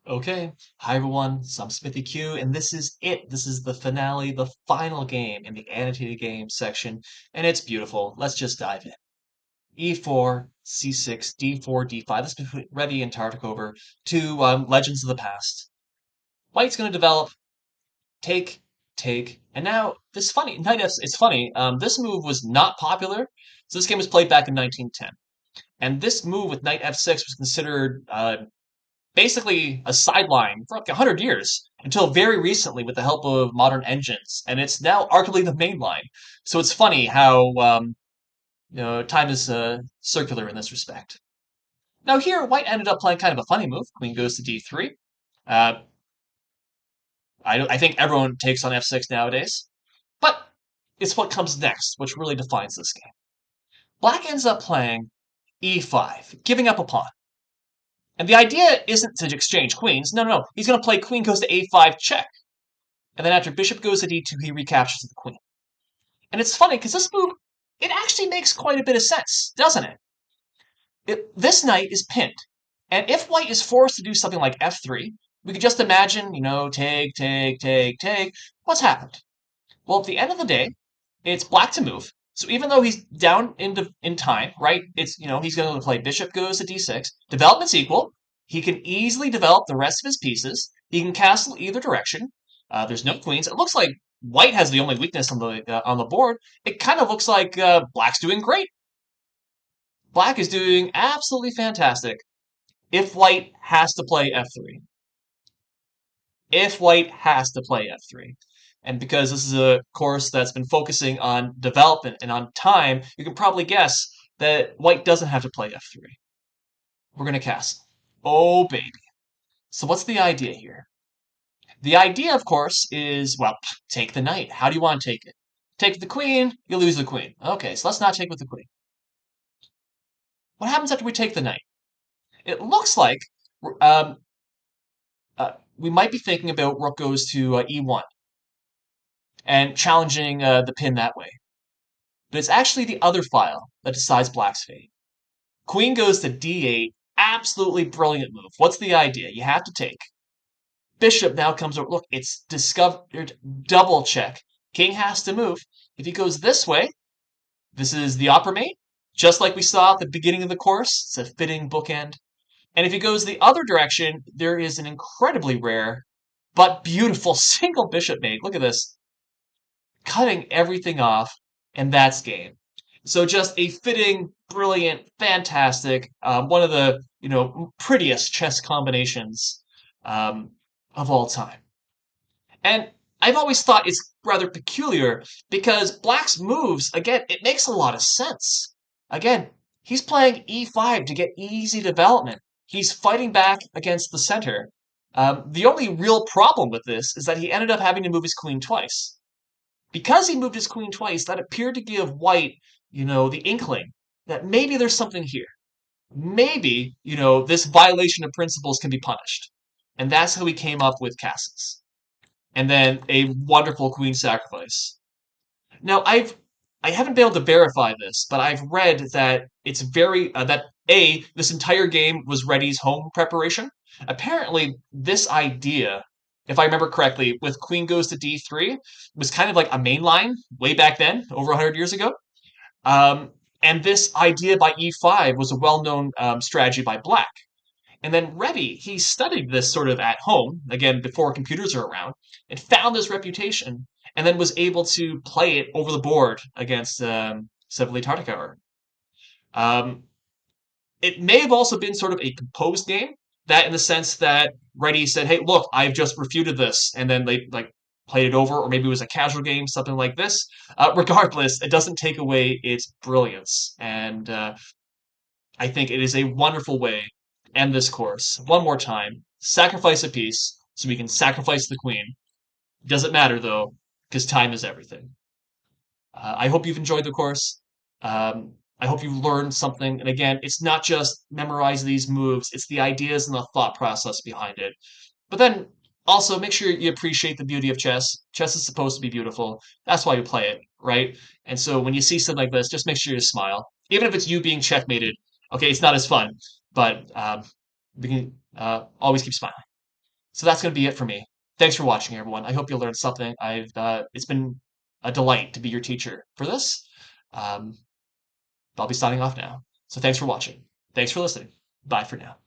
Okay, hi everyone, so I'm Smithy Q, and this is it. This is the finale, the final game in the annotated game section, and it's beautiful. Let's just dive in. E4, C6, D4, D5. Let's put ready and Tartakover to Legends of the Past. White's going to develop, take, take, and now this funny, Knight F, it's funny, this move was not popular, so this game was played back in 1910. And this move with Knight F6 was considered basically a sideline for like 100 years until very recently with the help of modern engines, and it's now arguably the main line. So it's funny how time is circular in this respect. Now here, White ended up playing kind of a funny move. Queen goes to d3. Uh, I think everyone takes on f6 nowadays, but it's what comes next which really defines this game. Black ends up playing e5, giving up a pawn. And the idea isn't to exchange queens. No, no, no. He's going to play queen goes to a5 check. And then after bishop goes to d2, he recaptures the queen. And it's funny because this move, it actually makes quite a bit of sense, doesn't it? This knight is pinned. And if white is forced to do something like f3, we could just imagine, take, take, take, take. What's happened? Well, at the end of the day, it's black to move. So even though he's down in time, right? He's going to play bishop goes to d6. Development's equal. He can easily develop the rest of his pieces. He can castle either direction. There's no queens. It looks like white has the only weakness on the board. It kind of looks like black's doing great. Black is doing absolutely fantastic. If white has to play f3, if white has to play f3. And because this is a course that's been focusing on development and on time, you can probably guess that white doesn't have to play f3. We're going to castle. Oh, baby. So what's the idea here? The idea, of course, is, well, take the knight. How do you want to take it? Take the queen, you lose the queen. Okay, so let's not take with the queen. What happens after we take the knight? It looks like um, we might be thinking about rook goes to e1 and challenging the pin that way. But it's actually the other file that decides black's fate. Queen goes to d8. Absolutely brilliant move. What's the idea? You have to take. Bishop now comes over. Look, it's discovered double check. King has to move. If he goes this way, this is the opera mate, just like we saw at the beginning of the course. It's a fitting bookend. And if he goes the other direction, there is an incredibly rare but beautiful single bishop mate. Look at this. Cutting everything off, and that's game. So just a fitting, brilliant, fantastic, one of the prettiest chess combinations um, of all time. And I've always thought it's rather peculiar because Black's moves, again, it makes a lot of sense. Again, he's playing e5 to get easy development. He's fighting back against the center. The only real problem with this is that he ended up having to move his queen twice. Because he moved his queen twice, that appeared to give white, the inkling that maybe there's something here. Maybe, this violation of principles can be punished. And that's how he came up with castles and then a wonderful queen sacrifice. Now, I haven't been able to verify this, but I've read that it's very that this entire game was Reddy's home preparation. Apparently, this idea, if I remember correctly, with queen goes to d3, was kind of like a main line way back then, over 100 years ago. And this idea by e5 was a well-known strategy by Black. And then Rebbe, he studied this sort of at home, again, before computers are around, and found this reputation, and then was able to play it over the board against Smithy Tartakower. Um, it may have also been sort of a composed game, that in the sense that Reddy said, hey, look, I've just refuted this, and then they played it over, or maybe it was a casual game, something like this. Regardless, it doesn't take away its brilliance, and I think it is a wonderful way to end this course. One more time, sacrifice a piece so we can sacrifice the queen. Doesn't matter though, because time is everything. I hope you've enjoyed the course. I hope you learned something. And again, it's not just memorize these moves, it's the ideas and the thought process behind it. But then also make sure you appreciate the beauty of chess. Chess is supposed to be beautiful. That's why you play it, right? And so when you see something like this, just make sure you smile. Even if it's you being checkmated, okay, it's not as fun, but we can always keep smiling. So that's going to be it for me. Thanks for watching, everyone. I hope you learned something. It's been a delight to be your teacher for this. Um, I'll be signing off now. So thanks for watching. Thanks for listening. Bye for now.